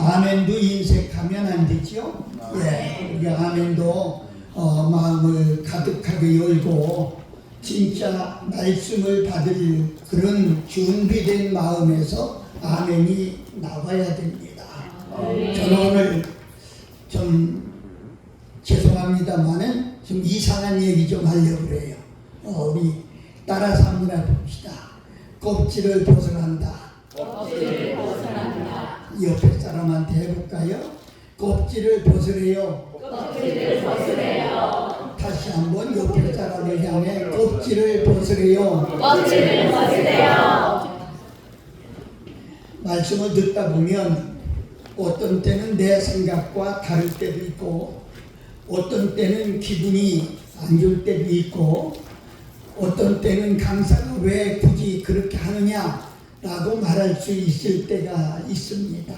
아멘도 인색하면 안 되죠. 예, 우리 아멘도 마음을 가득하게 열고 진짜 말씀을 받을 그런 준비된 마음에서 아멘이 나와야 됩니다. 저는 오늘 좀 죄송합니다만은 좀 이상한 얘기 좀 하려고 그래요. 우리 따라서 한번 해봅시다. 껍질을 벗어난다. 껍질을 벗어난다. 옆에 사람한테 해볼까요? 껍질을 벗으래요. 껍질을 벗으래요. 다시 한번 옆에 사람을 향해 껍질을 벗으래요. 껍질을 벗으래요. 말씀을 듣다 보면 어떤 때는 내 생각과 다를 때도 있고, 어떤 때는 기분이 안 좋을 때도 있고, 어떤 때는 강사가 왜 굳이 그렇게 하느냐라고 말할 수 있을 때가 있습니다.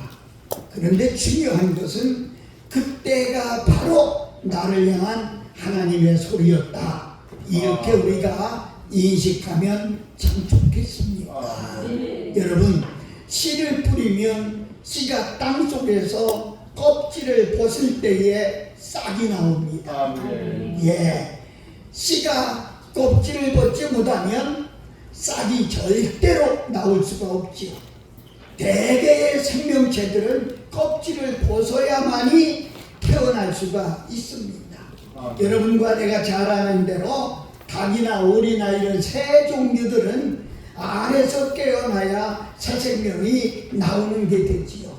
그런데 중요한 것은 그때가 바로 나를 향한 하나님의 소리였다. 이렇게 우리가 인식하면 참 좋겠습니다. 여러분, 씨를 뿌리면 씨가 땅 속에서 껍질을 벗을 때에 싹이 나옵니다. 예, 씨가 껍질을 벗지 못하면 싹이 절대로 나올 수가 없지요. 대개의 생명체들은 껍질을 벗어야만이 태어날 수가 있습니다. 여러분과 내가 잘 아는 대로 닭이나 오리나 이런 새 종류들은 알에서 깨어나야 새 생명이 나오는 게 되지요.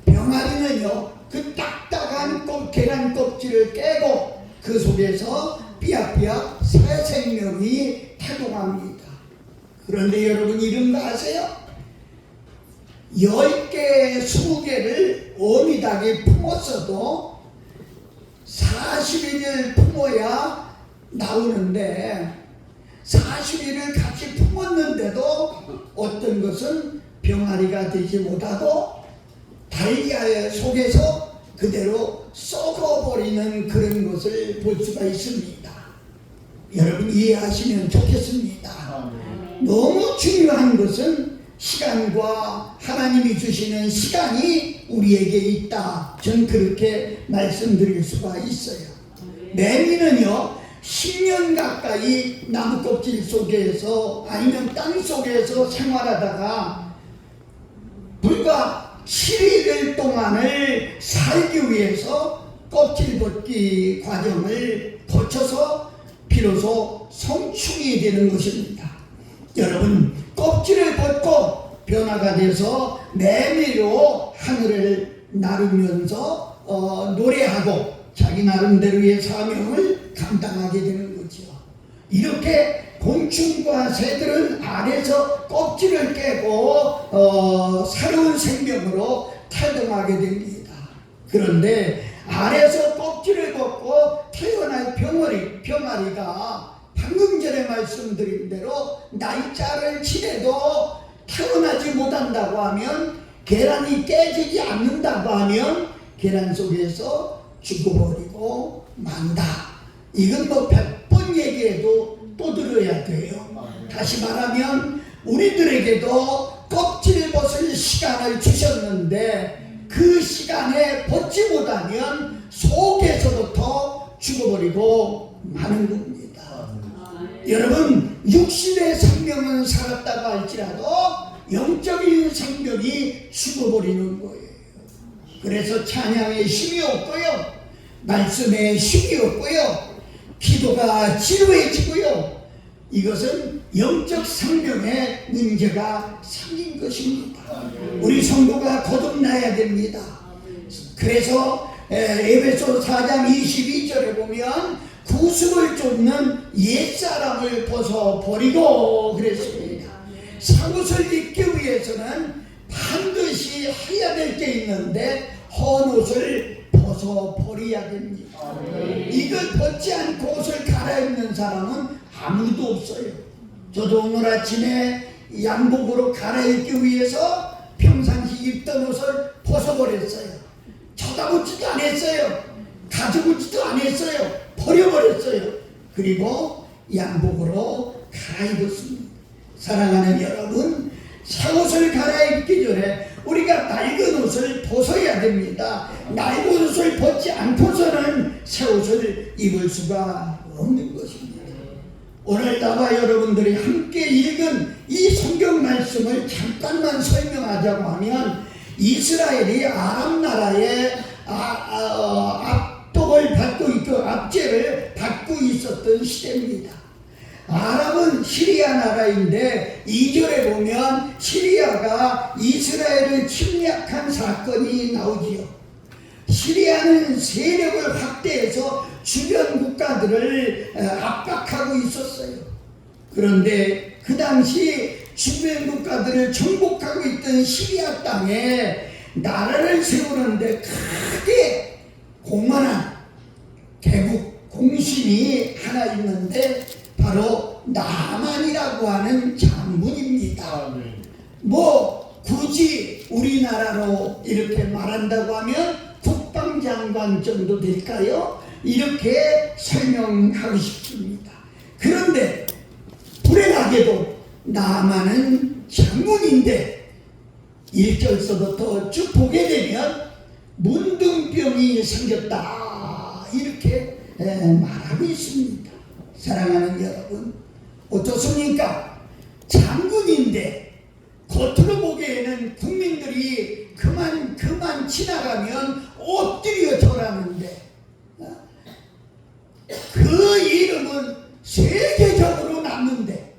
병아리는요, 그 딱딱한 계란 껍질을 깨고 그 속에서 삐약삐약 새 생명이 태동합니다. 그런데 여러분 이런 거 아세요? 10개, 20개를 어미닭이 품었어도 40일을 품어야 나오는데 40일을 같이 품었는데도 어떤 것은 병아리가 되지 못하고 달걀 속에서 그대로 썩어버리는 그런 것을 볼 수가 있습니다. 여러분 이해하시면 좋겠습니다. 너무 중요한 것은 시간과 하나님이 주시는 시간이 우리에게 있다. 전 그렇게 말씀드릴 수가 있어요. 매미는요 10년 가까이 나무 껍질 속에서 아니면 땅 속에서 생활하다가 불과 7일 동안을 살기 위해서 껍질 벗기 과정을 거쳐서 비로소 성충이 되는 것입니다. 여러분 껍질을 벗고 변화가 돼서 매미로 하늘을 나르면서 노래하고 자기 나름대로의 사명을 감당하게 되는 거죠. 이렇게 곤충과 새들은 알에서 껍질을 깨고 새로운 생명으로 태동하게 됩니다. 그런데 알에서 껍질을 벗고 태어날 병아리가 방금 전에 말씀드린 대로 날짜를 지내도 태어나지 못한다고 하면, 계란이 깨지지 않는다고 하면 계란 속에서 죽어버리고 만다. 이건 뭐 100번 얘기해도 또 들어야 돼요. 다시 말하면 우리들에게도 껍질 벗을 시간을 주셨는데 그 시간에 벗지 못하면 속에서부터 죽어버리고 마는 겁니다. 여러분 육신의 생명은 살았다고 할지라도 영적인 생명이 죽어버리는 거예요. 그래서 찬양에 힘이 없고요, 말씀에 힘이 없고요, 기도가 지루해지고요. 이것은 영적 생명의 문제가 생긴 것입니다. 우리 성도가 거듭나야 됩니다. 그래서 에베소 4장 22절에 보면 구습을 쫓는 옛사람을 벗어버리고 그랬습니다. 삭옷을 입기 위해서는 반드시 해야 될 게 있는데 헌 옷을 벗어버려야 됩니다. 이걸 벗지 않고 옷을 갈아입는 사람은 아무도 없어요. 저도 오늘 아침에 양복으로 갈아입기 위해서 평상시 입던 옷을 벗어버렸어요. 쳐다보지도 않았어요. 가져보지도 않았어요. 버려버렸어요. 그리고 양복으로 갈아입었습니다. 사랑하는 여러분, 새 옷을 갈아입기 전에 우리가 낡은 옷을 벗어야 됩니다. 낡은 옷을 벗지 않고서는 새 옷을 입을 수가 없는 것입니다. 오늘 나와 여러분들이 함께 읽은 이 성경 말씀을 잠깐만 설명하자고 하면 이스라엘이 아람 나라의 압독을 받고 있고 압제를 받고 있었던 시대입니다. 아람은 시리아 나라인데 2절에 보면 시리아가 이스라엘을 침략한 사건이 나오지요. 시리아는 세력을 확대해서 주변 국가들을 압박하고 있었어요. 그런데 그 당시 주변 국가들을 정복하고 있던 시리아 땅에 나라를 세우는데 크게 공헌한 개국 공신이 하나 있는데 바로 나만이라고 하는 장군입니다. 뭐 굳이 우리나라로 이렇게 말한다고 하면 국방장관 정도 될까요? 이렇게 설명하고 싶습니다. 그런데 불행하게도 나만은 장군인데 1절서부터 쭉 보게 되면 문둥병이 생겼다 이렇게 말하고 있습니다. 사랑하는 여러분, 어떻습니까? 장군인데 겉으로 보기에는 국민들이 그만 지나가면 엎드려 절하는데 그 이름은 세계적으로 남는데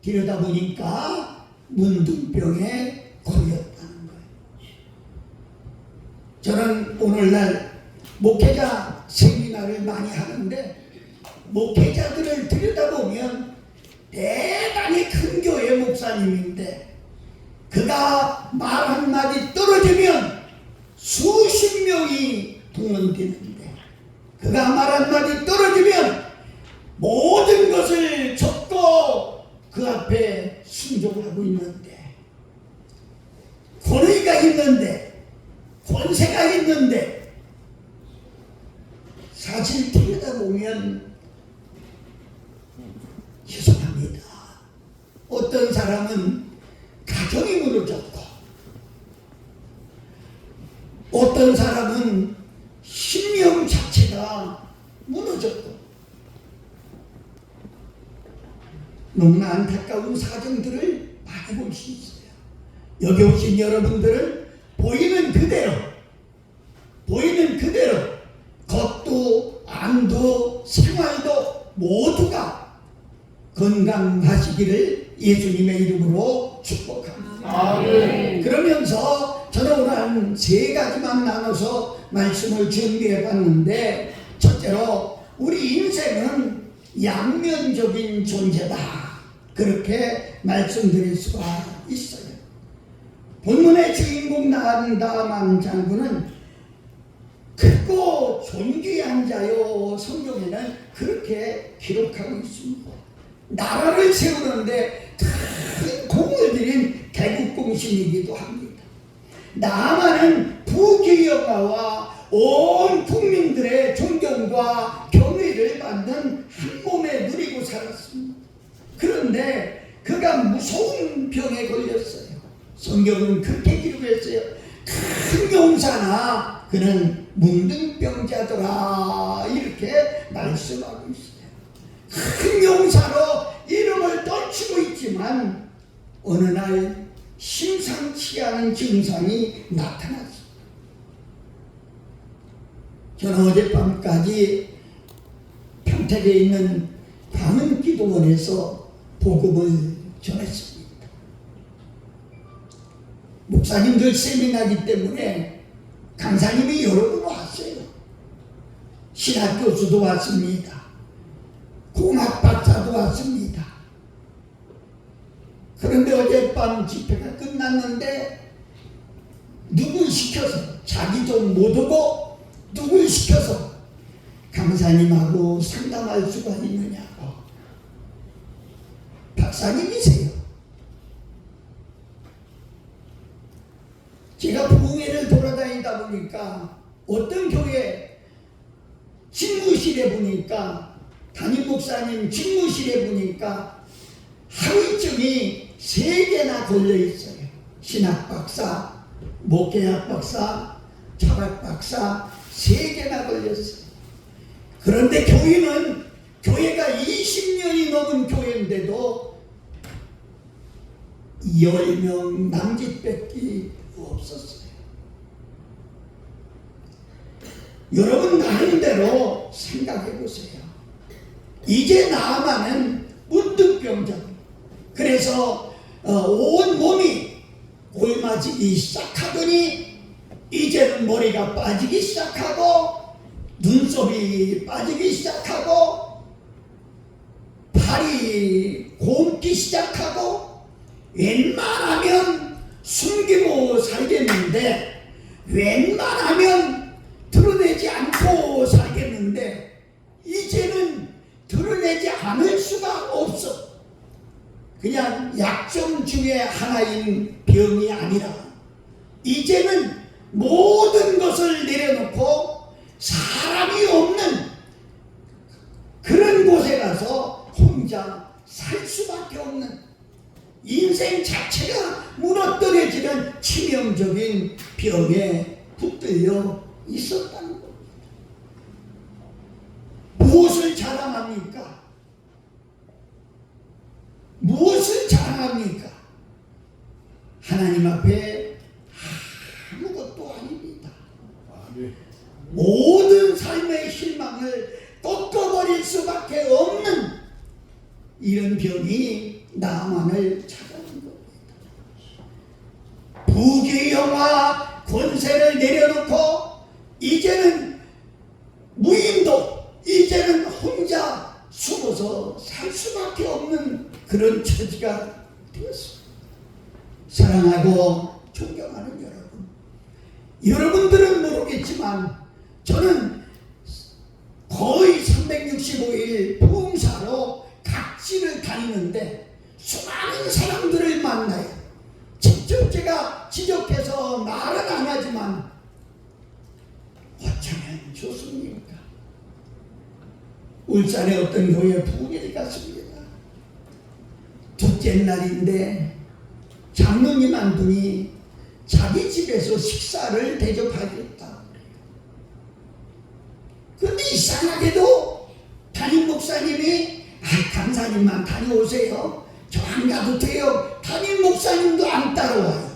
들여다보니까 문둥병에 걸렸다는 거예요. 저는 오늘날 목회자 세미나를 많이 하는데 목회자들을 들여다보면 대단히 큰 교회 목사님인데 그가 말 한마디 떨어지면 수십 명이 동원되는데 그가 말 한마디 떨어지면 모든 것을 접고 그 앞에 순종하고 있는데 권위가 있는데 권세가 있는데 사실 들여다보면 죄송합니다. 어떤 사람은 가정이 무너졌고 어떤 사람은 신명 자체가 무너졌고 너무나 안타까운 사정들을 많이 볼 수 있어요. 여기 오신 여러분들은 보이는 그대로 겉도 안도 생활도 모두가 건강하시기를 예수님의 이름으로 축복합니다. 그러면서 저는 오늘 한 세 가지만 나눠서 말씀을 준비해 봤는데 첫째로 우리 인생은 양면적인 존재다 그렇게 말씀드릴 수가 있어요. 본문의 주인공 나만 장군은 크고 존귀한 자요 성경에는 그렇게 기록하고 있습니다. 나라를 세우는데 큰 공을 들인 개국공신이기도 합니다. 나만은 부귀영화와 온 국민들의 존경과 경의를 받는 한 몸에 누리고 살았습니다. 그런데 그가 무서운 병에 걸렸어요. 성경은 그렇게 기록했어요. 큰 용사나 그는 문둥병자더라 이렇게 말씀하고 있어요. 큰 용사로 이름을 떨치고 있지만 어느 날 심상치 않은 증상이 나타났습니다. 저는 어젯밤까지 평택에 있는 광흥기도원에서 복음을 전했습니다. 목사님들 세미나기 때문에 강사님이 여러 분 왔어요. 신학교수도 왔습니다. 공학박사도 왔습니다. 그런데 어젯밤 집회가 끝났는데 누굴 시켜서 자기 좀 못 오고 누굴 시켜서 강사님하고 상담할 수가 있느냐고. 박사님이세요. 제가 부흥회를 돌아다니다 보니까 어떤 교회 집무실에 보니까 담임 목사님 집무실에 보니까 하루증이 3개나 걸려 있어요. 신학박사, 목회학 박사, 철학 박사 3개나 걸렸어요. 그런데 교회가 20년이 넘은 교회인데도 10명 남짓밖에 없었어요. 여러분 나름대로 생각해 보세요. 이제 나아만은 문득병자. 그래서 온 몸이 골마지기 시작하더니 이제는 머리가 빠지기 시작하고 눈썹이 빠지기 시작하고 팔이 곰기 시작하고 웬만하면 숨기고 살겠는데 웬만하면 드러내지 않고 살겠는데 이제는 드러내지 않을 수가 없어. 그냥 약점 중에 하나인 병이 아니라 이제는 모든 것을 내려놓고 사람이 없는 그런 곳에 가서 혼자 살 수밖에 없는 인생 자체가 무너뜨려지는 치명적인 병에 붙들려 있었다는 겁니다. 무엇을 자랑합니까? 무엇을 자랑합니까? 하나님 앞에 아무것도 아닙니다. 모든 삶의 희망을 꺾어버릴 수밖에 없는 이런 병이 나만을 찾아온 겁니다. 부귀영화 권세를 내려놓고 이제는 무인도, 이제는 혼자 숨어서 살 수밖에 없는 그런 처지가 되었습니다. 사랑하고 존경하는 여러분, 여러분들은 모르겠지만 저는 거의 365일 봉사로 각지를 다니는데 수많은 사람들을 만나요. 직접 제가 지적해서 말은 안 하지만 어쩌면 좋습니까? 울산의 어떤 교회 부흥회에 갔습니다. 둘째 날인데 장로님 한 분이 자기 집에서 식사를 대접하겠다. 그런데 이상하게도 담임 목사님이 강사님만 다녀오세요. 저 안 가도 돼요. 담임 목사님도 안 따라와요.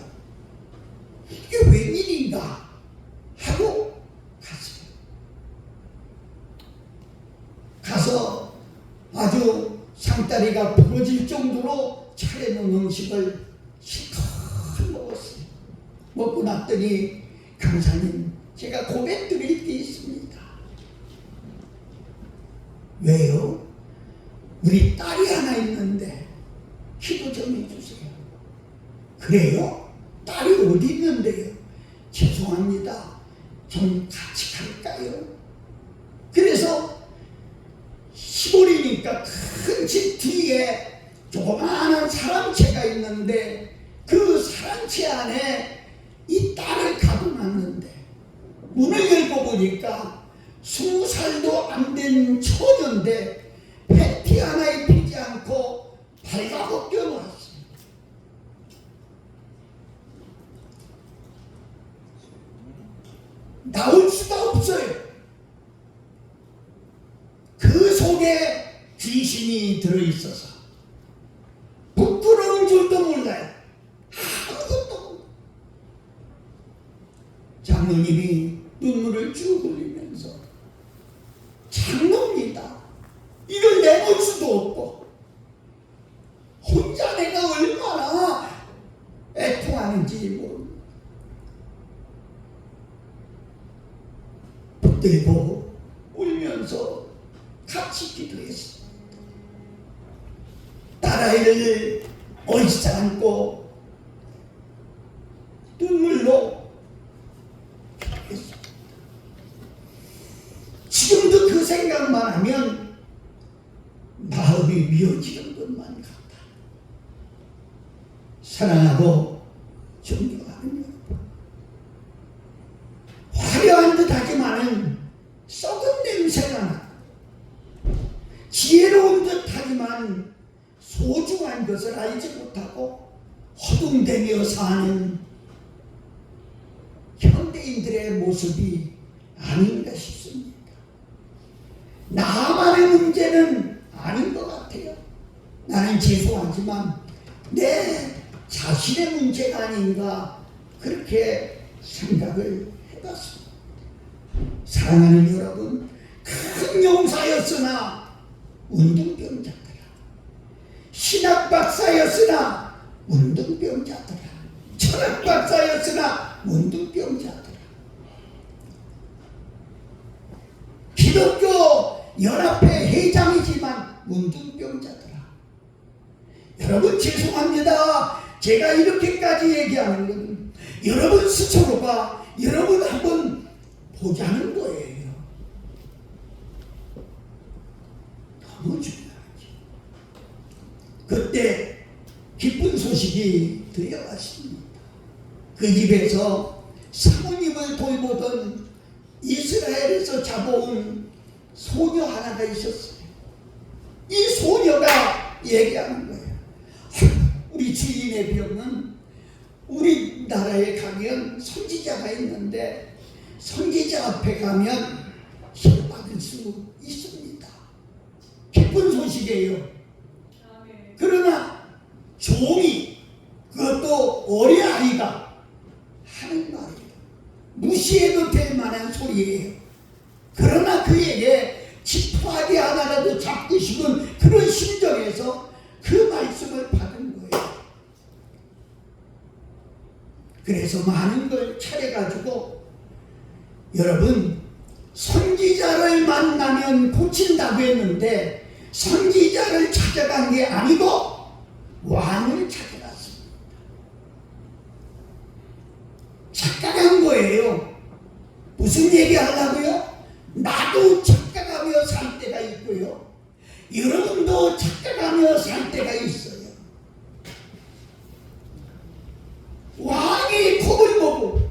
이게 웬일인가 하고 갔어요. 가서 아주 상다리가 부러질 정도로 차려놓은 음식을 실컷 먹었어요. 먹고 났더니 강사님, 제가 고백드릴 게 있습니다. 왜요? 우리 딸이 하나 있는데 기도 좀 해주세요. 그래요? 딸이 어디 있는데요? 죄송합니다. 좀 같이 갈까요? 그래서 시골이니까 큰 집 뒤에 조그마한 사람채가 있는데 그 사람채 안에 이 딸을 가둬놨는데 문을 열고 보니까 20살도 안 된 처녀인데 팬티 하나 입히지 않고 발가벗겨 놓았어요. 나올 수가 없어요. 그 속에 귀신이 들어있어서 부끄러운 줄도 몰라요. 아무것도. 장로님이 눈물을 쭉 흘리면서 장로입니다. 이걸 내볼 수도 없고 혼자 내가 얼마나 애통하는지 모릅니다. 붙들고 울면서 같이 기도했습니다. 딸아이를 옳지 않고 눈물로 기도했습니다. 지금도 그 생각만 하면 마음이 미어지는 것만 같다. 사랑하고 존경하는 여러분, 화려한 듯 하지만은 썩은 냄새가 나. 지혜로운 듯 하지만 소중한 것을 알지 못하고 허둥대며 사는 현대인들의 모습이 아닌가 싶습니다. 나만의 문제는 아닌 것 같아요. 나는 죄송하지만 내 자신의 문제가 아닌가 그렇게 생각을 해봤습니다. 사랑하는 여러분, 큰 용사였으나 운동병자더라. 신학 박사였으나 운동병자더라. 철학 박사였으나 운동병자더라. 기독교 연합회 회장이지만 운동병자더라. 여러분 죄송합니다. 제가 이렇게까지 얘기하는 건 여러분 스스로가 여러분 한번 보자는 거예요. 너무 중요하지. 그때 기쁜 소식이 들려왔습니다. 그 집에서 사모님을 돌보던 이스라엘에서 잡아온 소녀 하나가 있었어요. 이 소녀가 얘기하는 거예요. 우리 주인의 병은 우리나라에 가면 선지자가 있는데 선지자 앞에 가면 치료받을 수 있습니다. 기쁜 소식이에요. 그러나 종이, 그것도 어린아이가 하는 말이에요. 무시해도 될 만한 소리예요. 그러나 그에게 지푸라기 하나라도 잡고 싶은 그런 심정에서 그 말씀을 받은 거예요. 그래서 많은 걸 차려가지고, 여러분 선지자를 만나면 고친다고 했는데 선지자를 찾아간 게 아니고 왕을 찾아갔습니다. 착각한 거예요. 무슨 얘기 하려고요? 나도 착각하며 살 때가 있고요, 여러분도 착각하며 살 때가 있어요. 왕이 겁을 보고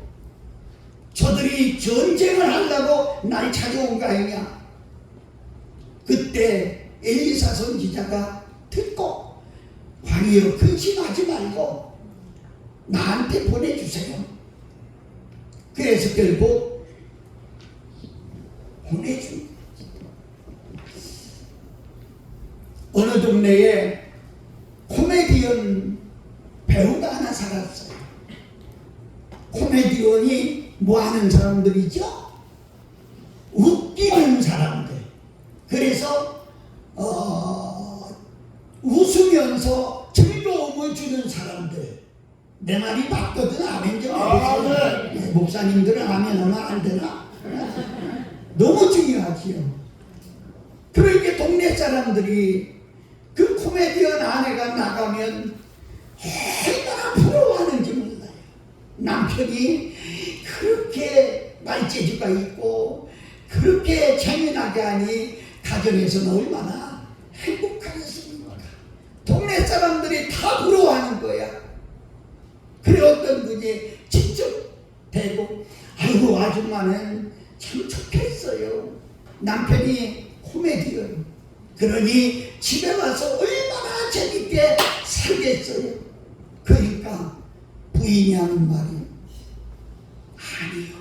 저들이 전쟁을 하려고 날 찾아온 거 아니냐. 그때 엘리사 선지자가 듣고, 왕이여 근심하지 말고 나한테 보내주세요. 그래서 결국 보내준. 어느 동네에 코미디언 배우가 하나 살았어요. 코미디언이 뭐 하는 사람들이죠? 웃기는 사람들. 그래서 웃으면서 즐거움을 주는 사람들. 내 말이 맞거든. 아멘 좀 해보세요. 네, 목사님들은 아멘 하면 안 되나? 너무 중요하지요. 그러니까 동네 사람들이 그 코미디언 아내가 나가면 얼마나 부러워하는지 몰라요. 남편이 그렇게 말재주가 있고 그렇게 재미나게 하니 가정에서는 얼마나 행복하겠습니까? 동네 사람들이 다 부러워하는 거야. 그래 어떤 분이 직접 대고, 아이고 아줌마는 참 좋겠어요. 남편이 코미디언. 그러니 집에 와서 얼마나 재밌게 살겠어요. 그러니까 부인이 하는 말이, 아니요,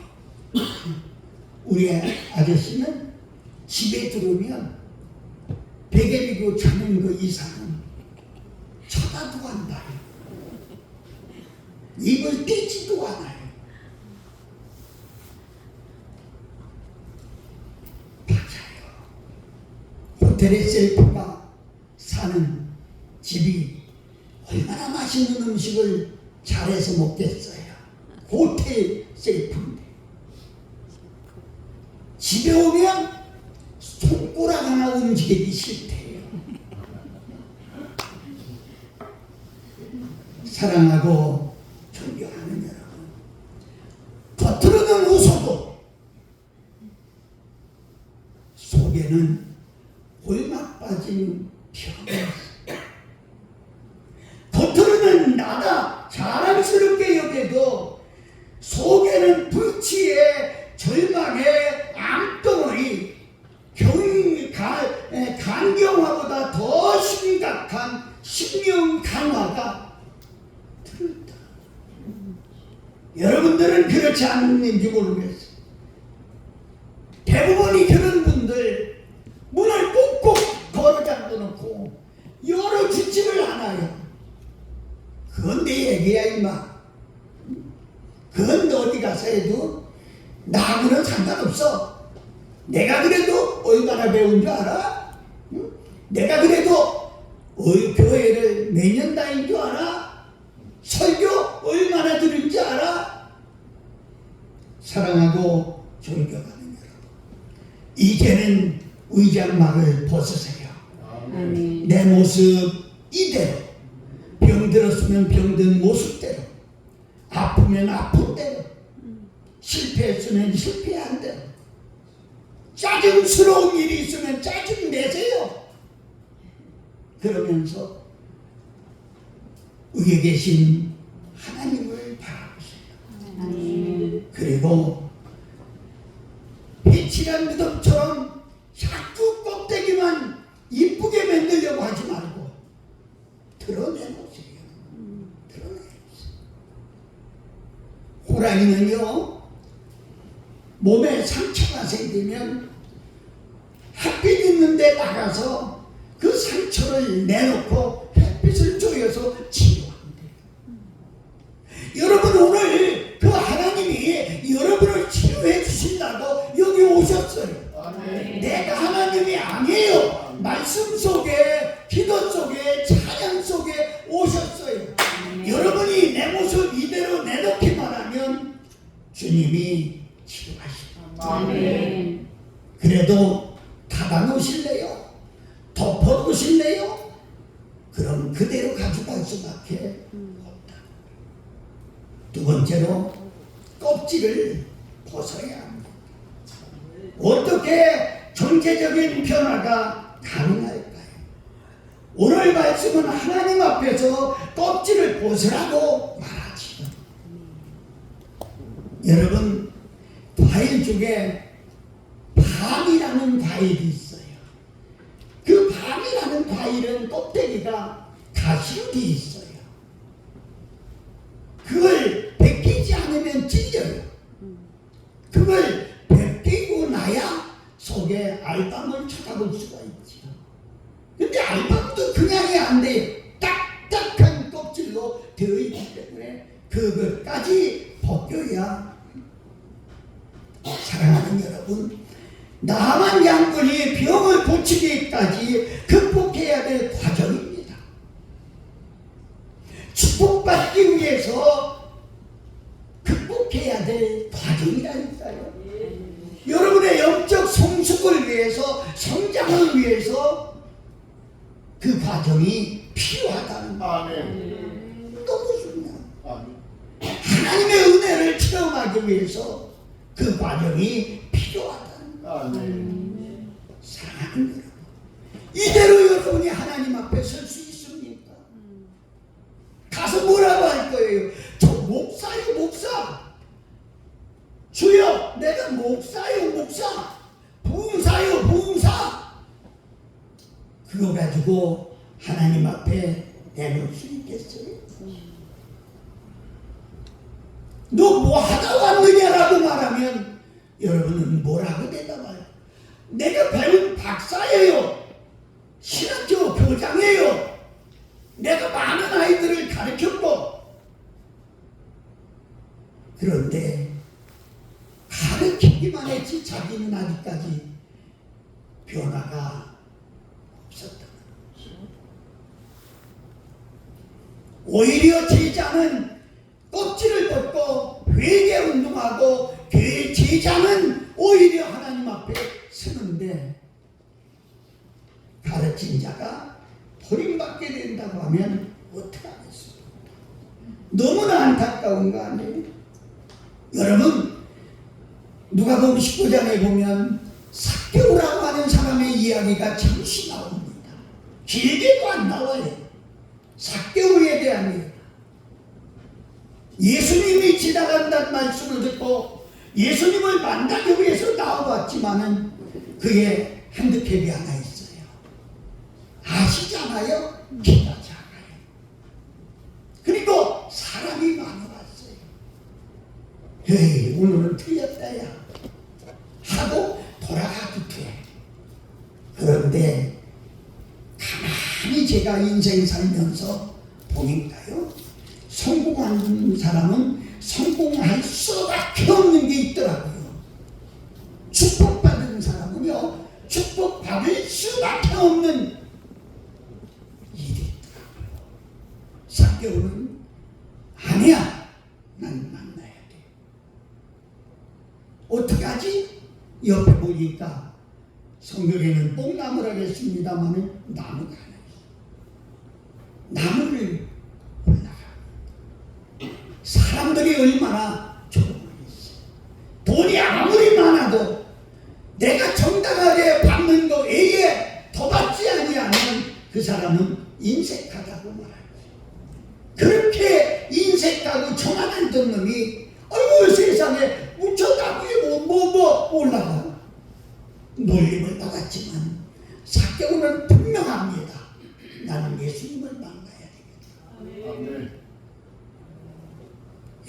우리 아저씨는 집에 들어오면 베개 비고 자는 거 이상은 쳐다도 안 봐요. 입을 떼지도 않아요. 맞아요. 호텔에 셀프가 사는 집이 얼마나 맛있는 음식을 잘해서 먹겠어요. 호텔 셀프인데 집에 오면 손가락 하나 움직이기 싫대요. 사랑하고 존경하는 여러분, 겉으로는 웃어도 속에는 골막 빠진 병이, 겉으로는 나다 자랑스럽게 여겨도 속에는 불치에 절망에 암덩어리, 간경화보다 더 심각한 신령 강화가 들었다. 여러분들은 그렇지 않는지 모르겠어요. 대부분이 그런 분들 문을 꼭꼭 걸어 잠궈 놓고 열어 주지를 않아요. 그건 내 얘기야 임마. 그건 너 어디 가서 해도 나하고는 상관없어. 내가 그래도 얼마나 배운 줄 알아? 응? 내가 그래도 교회를 몇 년 다닌 줄 알아? 설교 얼마나 들은 줄 알아? 사랑하고 존경하는 여러분, 이제는 의장막을 벗으세요. 아멘. 내 모습 이대로, 병들었으면 병든 모습대로, 아프면 아픈 대로, 실패했으면 실패한 대로, 짜증스러운 일이 있으면 짜증 내세요. 그러면서 위에 계신 하나님을 바라보세요. 아멘. 그리고 빛이란 무덤처럼 자꾸 껍데기만 이쁘게 만들려고 하지 말고 드러내놓으세요. 드러내놓으세요. 호랑이는요, 몸에 상처가 생기면 햇빛 있는 데 나가서 그 상처를 내놓고 햇빛을 쬐어서 치료한대요. 여러분, 오늘 그 하나님이 여러분을 치료해 주신다고 여기 오셨어요. 아멘. 내가 하나님이 아니에요. 말씀 속에, 기도 속에, 찬양 속에 오셨어요. 여러분이 내 모습 이대로 내놓기만 하면 주님이 치료하십니다. 아멘. 그래도 닫아놓으실래요? 덮어놓으실래요? 그럼 그대로 가져갈 수밖에 없다. 두 번째로 껍질을 벗어야 합니다. 어떻게 전체적인 변화가 가능할까요? 오늘 말씀은 하나님 앞에서 껍질을 벗으라고 말하지요. 여러분, 과일 중에 밤이라는 과일이 있어요. 그 밤이라는 과일은 껍데기가 가시로 돼 있어요. 그걸 벗기지 않으면 찔려요. 그걸 벗기고 나야 속에 알밤을 쳐다볼 수가 있죠. 근데 알밤도 그냥이 안 돼요. 딱딱한 껍질로 되어 있기 때문에 그것까지 벗겨야. 사랑하는 여러분, 나만 양분이 병을 고치기까지 극복해야 될 과정입니다. 축복받기 위해서 극복해야 될 과정이라니까요. 여러분의 영적 성숙을 위해서, 성장을 위해서 그 과정이 필요하다는 아멘. 너무 중요해요. 아멘. 하나님의 은혜를 체험하기 위해서 그 과정이 필요하다는 아멘. 사랑하는 여러분, 이대로 여러분이 하나님 앞에 설 수 있습니까? 가서 뭐라고 할 거예요? 저 목사요 목사, 주여 내가 목사요 목사, 부흥사요 부흥사. 그거 가지고 하나님 앞에 내놓을 수 있겠어요? 너 뭐 하다 왔느냐라고 말하면 여러분은 뭐라고 대답해요? 내가 배운 박사예요. 신학교 교장이에요. 내가 많은 아이들을 가르쳤고. 그런데 가르치기만 했지 자기는 아직까지 변화가 없었다. 오히려 제자는 껍질을 벗고 회개 운동하고 제자는 오히려 하나님 앞에 서는데 가르친 자가 버림받게 된다고 하면 어떡하겠습니까? 너무나 안타까운 거 아니에요? 여러분, 누가복음 19장에 보면 삭개오라고 하는 사람의 이야기가 잠시 나옵니다. 길게도 안 나와요. 삭개오에 대한 이야기. 예수님이 지나간다는 말씀을 듣고 예수님을 만나기 위해서 나와봤지만은 그게 핸드캡이 하나 있어요. 아시잖아요? 키가 작아요. 그리고 사람이 많이 왔어요. 에이 오늘은 틀렸다 야 하고 돌아가도 돼. 그런데 가만히 제가 인생 살면서 보니까요, 성공한 사람은 성공할 수밖에 없는 게 있더라고요. 축복받은 사람은요, 축복받을 수밖에 없는 일이 있더라고요. 삭개오는 아니야, 난 만나야 돼. 어떻게 하지? 옆에 보니까 성경에는 뽕나무라고 했습니다만 나무가 하나 있어요. 나무를 올라가. 사람들이 얼마나 조롱하겠어요. 돈이 아무리 많아도 내가 정당하게 받는 거 외에 더 받지 아니하면 그 사람은 인색하다고 말하죠. 그렇게 인색하고 정한 던 놈이 아이고 세상에 저 나무에 뭐 올라가. 놀림을 받았지만 삭개오는 분명합니다. 나는 예수님을 만나야 되겠다. 아멘.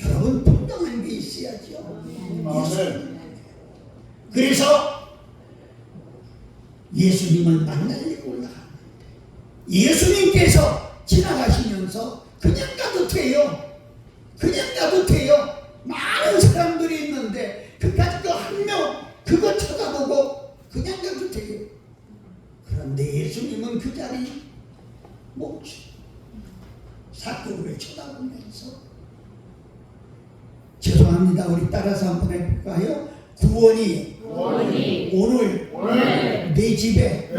여러분 분명한 게 있어야죠. 아멘. 그래서 예수님을 만나려고 올라가는데 예수님께서 지나가시면서 그냥 가도 돼요. 그냥 가도 돼요. 많은 사람들이 있는데 그까지 그 한 명 그거 쳐다보고 그냥 가도 돼요. 그런데 예수님은 그 자리 멈추. 삭개오를 쳐다보면서 죄송합니다. 우리 따라서 한번 해볼까요? 구원이 오늘 내 집에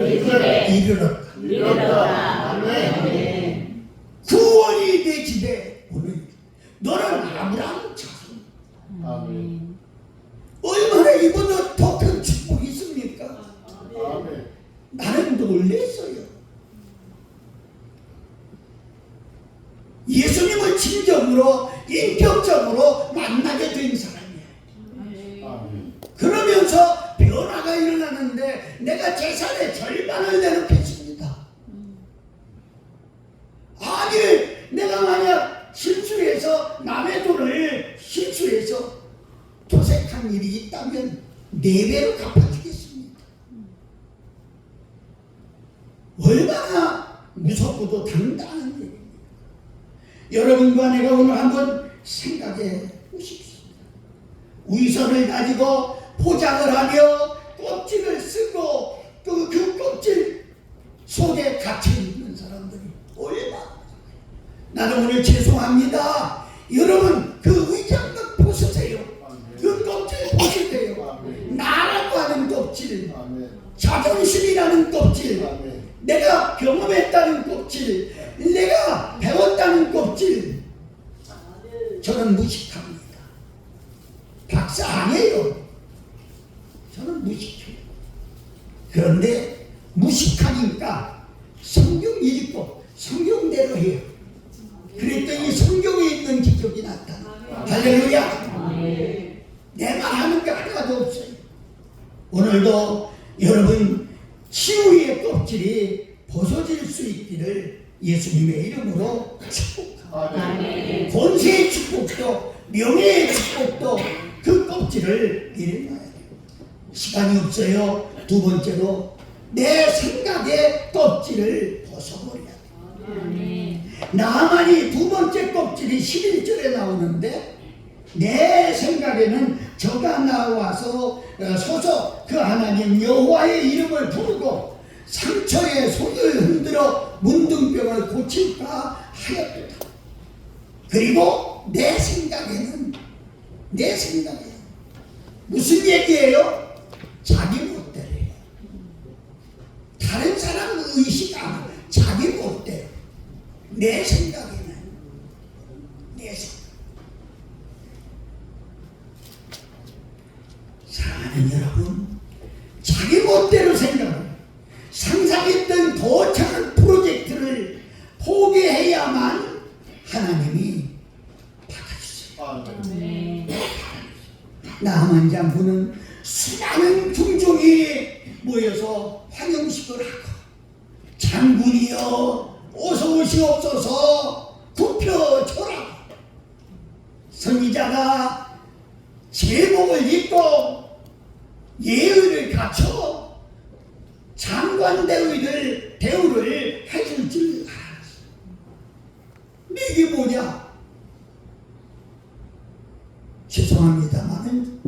이르렀다. 아멘. 구원이 내 집에 오늘 너는 아브라함 자손. 아멘. 얼마나 이보다 더 큰 축복이 있습니까? 아멘. 나는 놀랬어요. 예수님을 진정으로 인격적으로 만나게 된 사람이에요. 아멘. 그러면서 변화가 일어나는데 내가 재산의 절반을 내놓겠습니다. 아니 내가 만약 실수해서 남의 돈을 실수해서 도색한 일이 있다면 4배로 갚아주겠습니다. 얼마나 무섭고도 당당한 일입니다. 여러분과 내가 오늘 한번 생각해 보십시오. 위선을 가지고 포장을 하며 껍질을 쓰고 그 껍질 속에 갇혀있는 사람들이 얼마나. 나는 오늘 죄송합니다. 여러분 그 의장만 벗으세요. 그 껍질 벗으세요. 나라고 하는 껍질, 아멘. 자존심이라는 껍질, 아멘. 내가 경험했다는 껍질, 내가 배웠다는 껍질, 저는 무식합니다. 박사 아니에요. 저는 무식해요. 그런데 무식하니까 성경 읽고 성경대로 해요. 그랬더니 성경에 있는 기적이 나타나. 할렐루야. 내 말하는 게 하나도 없어요. 오늘도 여러분 치유의 껍질이 벗어질 수 있기를 예수님의 이름으로 축복합니다. 아멘. 권세의 축복도 명예의 축복도 그 껍질을 내려놔야 돼요. 시간이 없어요. 두 번째로 내 생각의 껍질을 벗어버려야 돼요. 나만이 두 번째 껍질이 11절에 나오는데 내 생각에는 저가 나와서 서서 그 하나님 여호와의 이름을 부르고 상처의 손을 흔들어 문둥병을 고칠까 하였다. 그리고 내 생각에 무슨 얘기예요? 자기 멋대로예요. 다른 사람 의식 안 하고 자기 멋대로. 내 생각에는 내 생각. 사랑하는 여러분, 자기 멋대로 생각을 상상했던 더 작은 프로젝트를 포기해야만 하나님이 받아주세요. 아멘. 나만 장군은 수많은 군종이 모여서 환영식을 하고 장군이여 어서 오시옵소서 굽혀줘라. 선지자가 제복을 입고 예의를 갖춰 장관 대우를 해줄 줄 알았어. 근데 이게 뭐냐? 죄송합니다만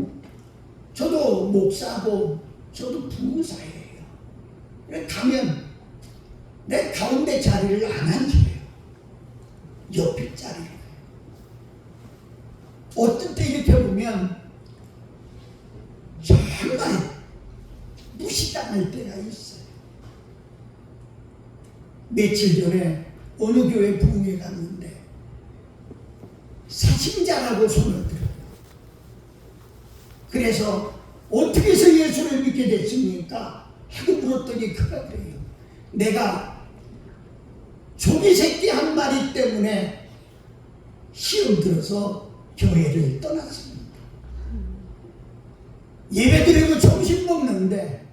저도 목사고 저도 부사예요. 그래 가면 내 가운데 자리를 안 앉혀요. 옆에 자리를. 어떤 때 이렇게 보면 정말 무시당할 때가 있어요. 며칠 전에 어느 교회 부흥회 갔는데 사심자라고 손을 들어요. 그래서 어떻게 해서 예수를 믿게 됐습니까? 하고 물었더니 그가 그래요. 내가 조기 새끼 한 마리 때문에 시험 들어서 교회를 떠났습니다. 예배 드리고 점심 먹는데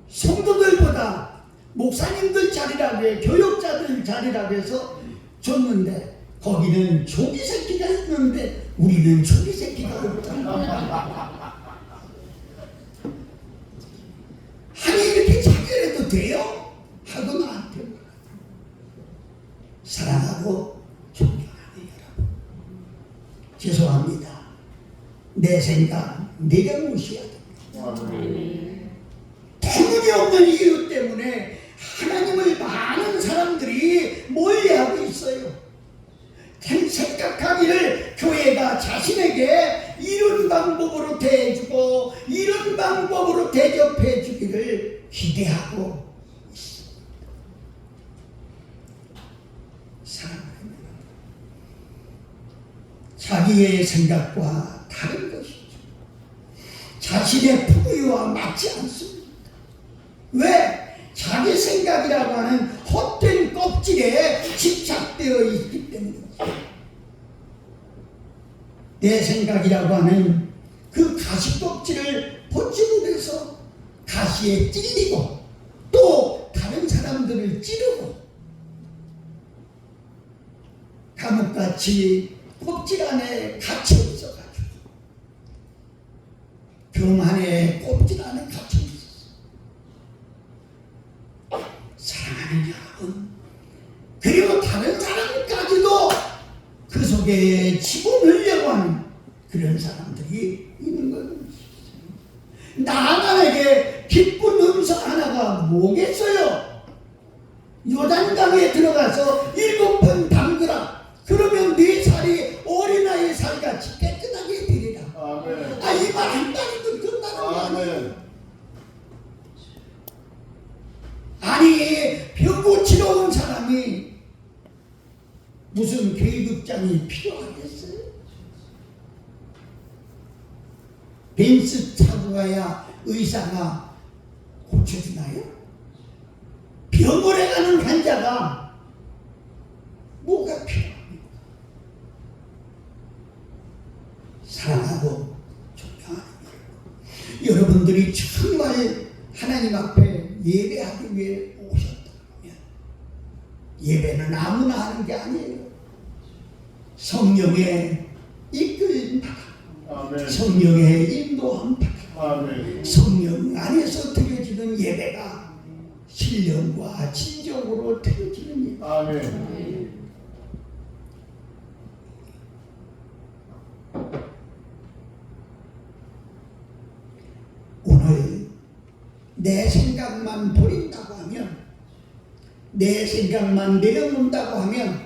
성도들보다 목사님들 자리라고 해, 교역자들 자리라고 해서 줬는데 거기는 조기 새끼가 있는데 우리는 조기 새끼가 없다. 아니 이렇게 자결해도 돼요? 하고 나한테 물어요. 사랑하고 존경하는 여러분, 죄송합니다. 내 생각 내가 무시해야 됩니다. 터무니없는 이유 때문에 하나님을 많은 사람들이 멀리하고 있어요. 생각하기를 교회가 자신에게 이런 방법으로 대해주고 이런 방법으로 대접해 주기를 기대하고 있습니다. 사랑하는 여러분, 자기의 생각과 다른 것이죠. 자신의 품위와 맞지 않습니다. 왜? 자기 생각이라고 하는 헛된 껍질에 집착되어 있기 때문입니다. 내 생각이라고 하는 그 가시 껍질을 벗지 못해서 가시에 찔리고 또 다른 사람들을 찌르고 감옥같이 껍질 안에 갇혀 있어가지고 병 안에 껍질 안에 갇혀 있었어. 사랑하는 여러분, 그리고 다른 사람까지도 그 속에 집어넣으려고 하는 그런 사람들이 있는 거예요. 나만에게 기쁜 음성 하나가 뭐겠어요? 요단강에 들어가서 7번 담그라. 그러면 네 살이 어린아이 살같이 깨끗하게 되리라. 아멘. 아, 이 말 한다니까 끝나는 거 아니에요? 아니, 병 고치러 온 사람이 무슨 계급장이 필요하겠어요? 벤츠 타고 가야 의사가 고쳐주나요? 병원에 가는 환자가 뭐가 필요합니까? 사랑하고 존경하는 여러분들이 정말 하나님 앞에 예배하기 위해 오셨다면 예배는 아무나 하는 게 아니에요. 성령의 이끌림 받아, 성령의 인도함 받아, 성령 안에서 드려지는 예배가 신령과 진정으로 드려지는 예배. 아멘. 오늘 내 생각만 버린다고 하면, 내 생각만 내려놓는다고 하면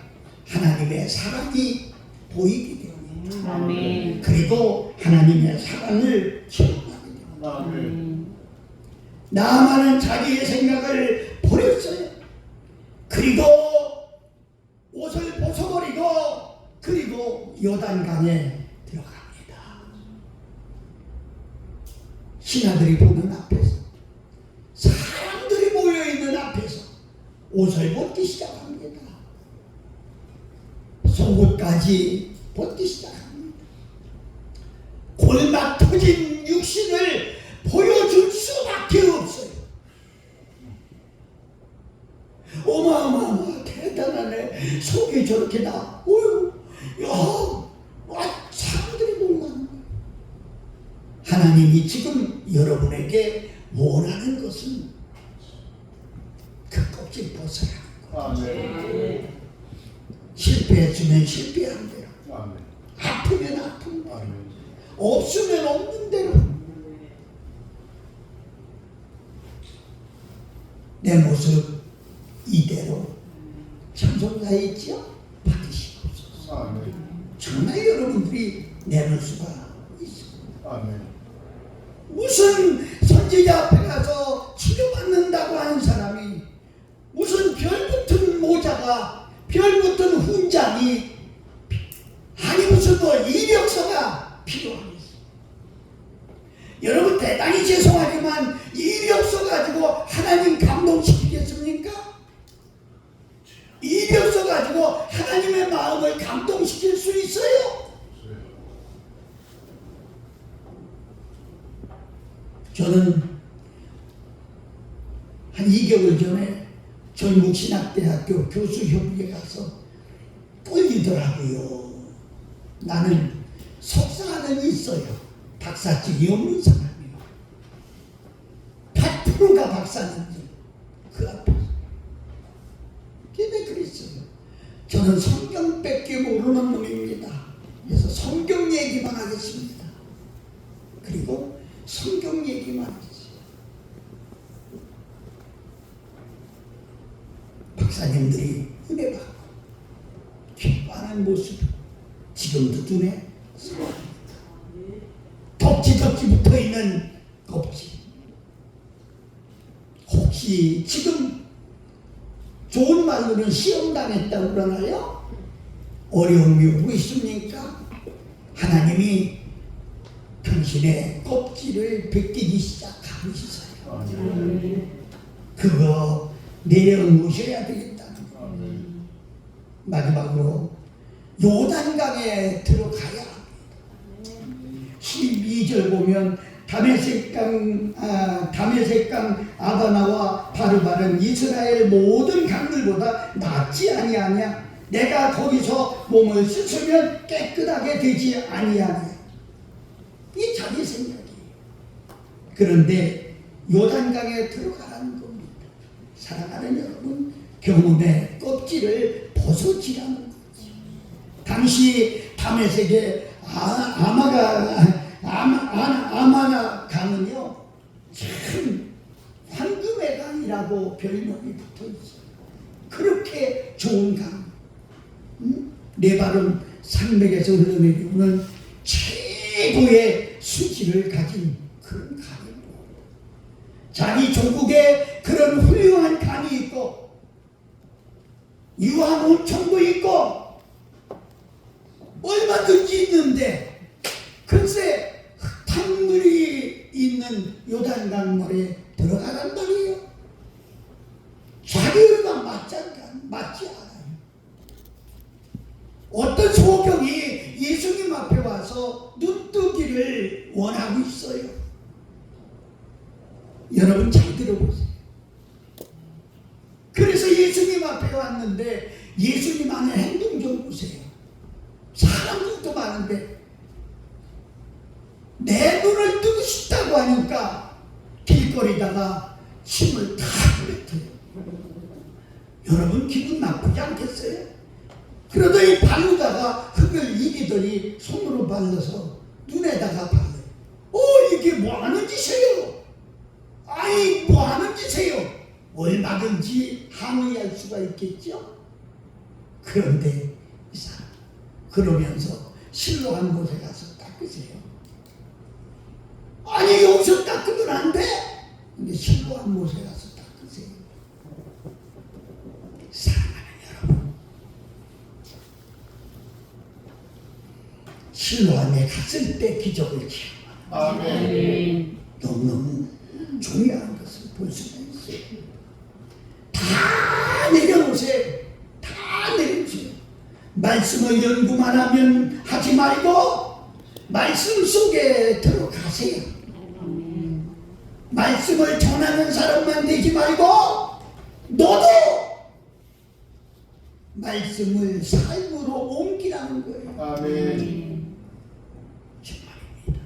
하나님의 사랑이 보이게 됩니다. 아멘. 그리고 하나님의 사랑을 경험하게 됩니다. 아멘. 나만은 자기의 생각을 버렸어요. 그리고 옷을 벗어버리고 그리고 요단강에 들어갑니다. 신하들이 보는 앞에서, 사람들이 모여있는 앞에서 옷을 벗기 시작합니다. 속옷까지 벗기 시작합니다. 골막 터진 육신을 보여줄 수밖에 없어요. 어마어마어마 대단하네. 속이 저렇게 나. 어휴, 야, 와, 사람들이 하나님이 지금 여러분에게 원하는 것은 그 껍질 벗어야 하는 거예요. 아멘. 실패했으면 실패한 대로, 아멘. 아프면 아픈 대로, 아멘. 없으면 없는 대로 내 모습 이대로 찬송가에 있죠? 받으시옵소서. 아멘. 정말 여러분들이 내놓을 수가 있습니다. 아멘. 무슨 선지자 앞에 가서 치료받는다고 하는 사람이, 무슨 별 붙은 모자가, 별 붙은 훈장이, 아니 무슨 뭐 이력서가 필요하겠어. 여러분 대단히 죄송하지만 이력서 가지고 하나님 감동시키겠습니까? 이력서 가지고 하나님의 마음을 감동시킬 수 있어요? 저는 한 2개월 전에 전국신학대학교 교수협의회 가서 떨리더라고요. 나는 석사는 있어요. 박사증이 없는 사람이에요. 100%가 박사인지 그 앞에서. 근데 그랬어요. 저는 성경밖에 모르는 놈입니다. 그래서 성경 얘기만 하겠습니다. 그리고 성경 얘기만 하겠어요. 박사님들이 은혜 받고 기뻐하는 모습 지금도 눈에 선합니다. 덕지덕지 붙어있는 껍질. 혹시 지금 좋은 말로는 시험당했다고 그러나요? 어려움이 오고 있습니까? 하나님이 당신의 껍질을 벗기기 시작하고 있어요. 아멘. 그거 내려놓으셔야 되겠다는 거예요. 아멘. 마지막으로 요단강에 들어가야 합니다. 12절 보면 다메섹강 아바나와 바르바는 이스라엘 모든 강들보다 낫지 아니하냐. 내가 거기서 몸을 씻으면 깨끗하게 되지 아니하냐. 이 자기 생각이에요. 그런데 요단강에 들어가라는 겁니다. 사랑하는 여러분, 경험의 껍질을 벗어지라는 거죠. 당시 다메섹의 아마나 강은요, 참 황금의 강이라고 별명이 붙어 있어요. 그렇게 좋은 강. 네바론 산맥에서 흘러내려오는 최고의 수질을 가진 그런 강입니다. 자기 조국에 그런 훌륭한 강이 있고, 유황 온천도 있고, 얼마든지 있는데, 글쎄 흙탕물이 있는 요단강물에 들어가란 말이에요. 자기가 맞지 않아요. 어떤 소경이 예수님 앞에 와서 눈뜨기를 원하고 있어요. 여러분 잘 들어보세요. 그래서 예수님 앞에 왔는데 예수님 하는 행동 좀 보세요. 사람들도 많은데 내 눈을 뜨고 싶다고 하니까 길거리다가 침을 다 뱉어요. 여러분 기분 나쁘지 않겠어요? 그러더니 바르다가 흙을 이기더니 손으로 발라서 눈에다가 발라요. 이게 뭐하는 짓이에요? 아이 뭐하는 짓이에요? 얼마든지 항의할 수가 있겠죠? 그런데 이 사람 그러면서 실로 한 곳에 가서 닦으세요. 아니 여기서 닦으면 안 돼? 근데 실로 한 곳에 가서 닦으세요. 사랑하는 여러분, 실로함에 갔을 때 기적을 체험하는 아멘. 너무너무 중요한 것을 볼 수가 있어요. 다 내려놓으세요. 다 내려놓으세요. 말씀을 연구만 하면 하지 말고 말씀 속에 들어가세요. 말씀을 전하는 사람만 되지 말고 너도 말씀을 삶으로 옮기라는 거예요. 아멘. 정말입니다.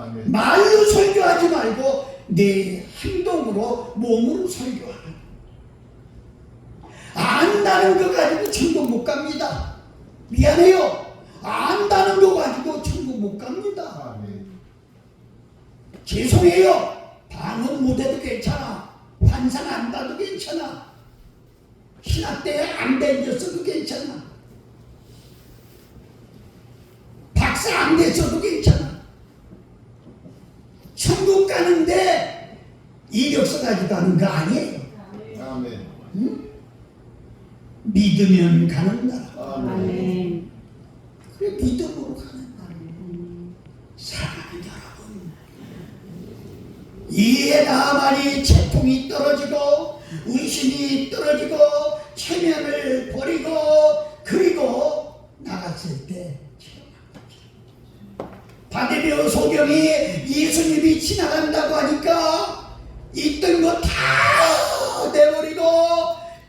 아멘. 말로 설교하지 말고 내 행동으로 몸으로 설교하라. 안다는 거 가지고 천국 못 갑니다. 미안해요. 안다는 거 가지고 천국 못 갑니다. 아멘. 죄송해요. 방언 못해도 괜찮아. 환상 안 봐도 괜찮아. 신학 때 안 댕겼어도 괜찮아. 박사 안 됐어도 괜찮아. 천국 가는데 이력서 가지고 가는 거 아니에요. 아멘. 응? 믿으면 가는 나라. 아멘. 아멘. 그래, 믿음으로 가는 나라. 사랑하는 여러분, 이에 나만이 채통이 떨어지고 의심이 떨어지고 체면을 버리고 그리고 나갔을 때 바디메오 소경이 예수님이 지나간다고 하니까 있던 거 다 내버리고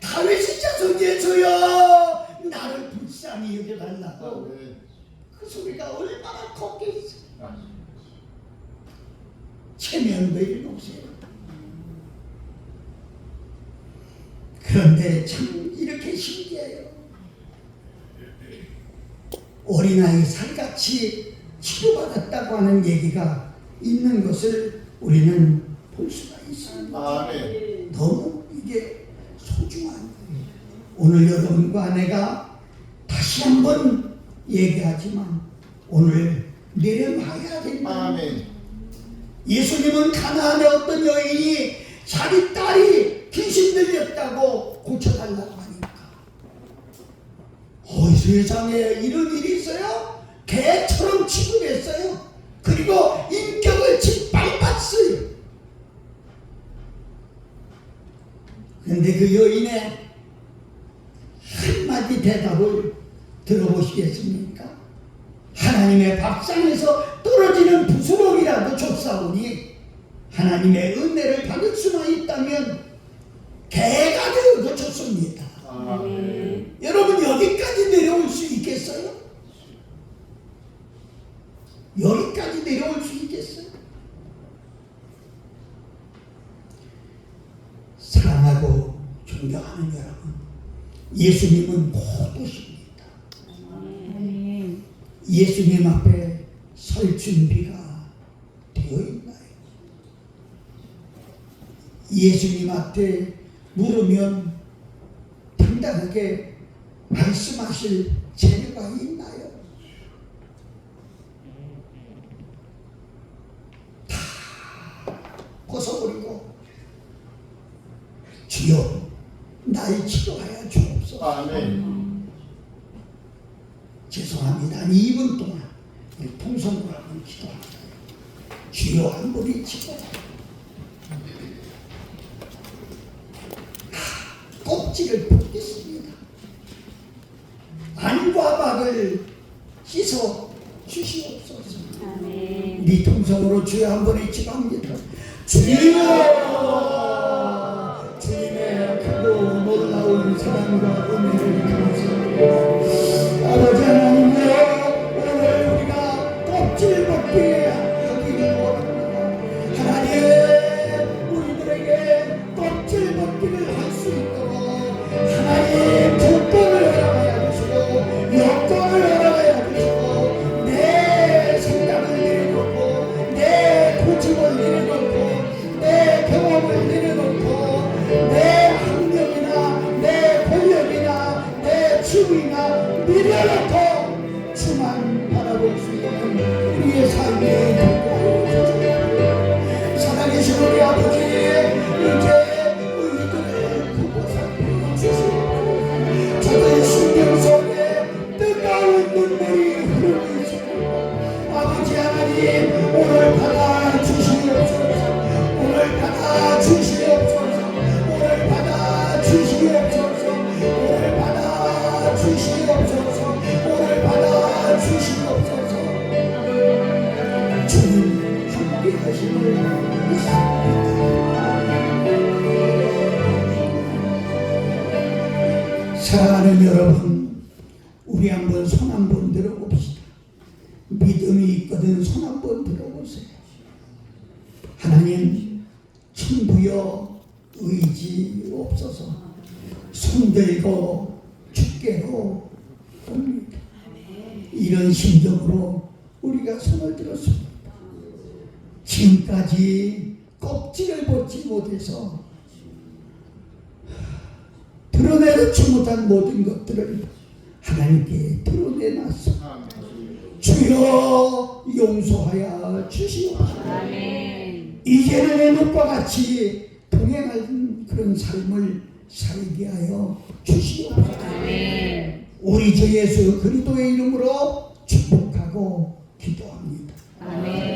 다윗의 자손 예수여 나를 불쌍히 여겨달라고 아멘. 그 소리가 얼마나 컸겠어. 아멘. 체면도 일없어요. 그런데 참 이렇게 신기해요. 어린아이 살같이 치료받았다고 하는 얘기가 있는 것을 우리는 볼 수가 있습니다. 아멘. 너무 이게 소중한 거예요. 오늘 여러분과 내가 다시 한번 얘기하지만 오늘 내려놔야 된다. 아멘. 예수님은 가나안의 어떤 여인이 자기 딸이 귀신 들렸다고 고쳐달라고 하니까 세상에 이런 일이 있어요? 개처럼 취급했어요. 그리고 인격을 짓밟았어요. 그런데 그 여인의 한마디 대답을 들어보시겠습니까? 하나님의 밥상에서 떨어지는 부스러기라도 줬사오니 하나님의 은혜를 받을 수만 있다면 개가 되어도 좋습니다. 아멘. 여러분 여기까지 내려올 수 있겠어요? 여기까지 내려올 수 있겠어요? 사랑하고 존경하는 여러분, 예수님은 모두십니다. 아멘. 예수님 앞에 설 준비가 되어 있나요? 예수님 앞에 물으면 당당하게 말씀하실 재료가 있나요? 다 벗어버리고 주여 나의 치료하여 주옵소서. 아멘. 죄송합니다. 한 2분 동안 우리 통성으로 한번 기도합니다. 주여 한 분이 치고 껍질을 벗겠습니다. 안과 박을 씻어 주시옵소서. 아멘. 네 통성으로 주여 한 번에 기도합니다. 주여 주님의 크고 놀라운 사랑과 은혜를 감사합니다. 아버지 하나님이여, 오늘 우리가 껍질 벗기에 하기를 원합니다. 하나님, 우리들에게 껍질 벗기를 할 수 있도록 하나님 조건을 허락하여 주시고 여건을 허락하여 주시고 내 생각을 내려놓고 내 고집을 내려놓고 내 경험을 내려놓고 내 학력이나 내 권력이나 내 지위나 내려놓고 주만 바라볼 수 있는 우리의 삶이 되게 하여 주시옵소서. 살아계신 우리 아버지, 이제 우리들을 보고 살펴주시고 저들 심령 속에 뜨거운 눈물이 흐르고 있습니다. 아버지 하나님, 오늘 받아 주시옵소서. 오늘 받아 주시옵소서. 오늘 받아 주시옵소서. 오늘 받아 주시옵소서. 오늘 받아 주시옵소서. 주님 함께 하심을 믿습니다. 사랑하는 여러분, 우리 한번 손 한번 들어봅시다. 믿음이 있거든 손 한번 들어보세요. 하나님 천부여 의지옵소서. 손들고 주께로 옵니다. 이런 심정으로 우리가 손을 들었습니다. 지금까지 껍질을 벗지 못해서 드러내놓지 못한 모든 것들을 하나님께 드러내놨습니다. 주여 용서하여 주시옵소서. 아멘. 이제는 에녹과 같이 동행하는 그런 삶을 살게 하여 주시옵소서. 아멘. 우리 주 예수 그리스도의 이름으로 축복하고 기도합니다. 아멘.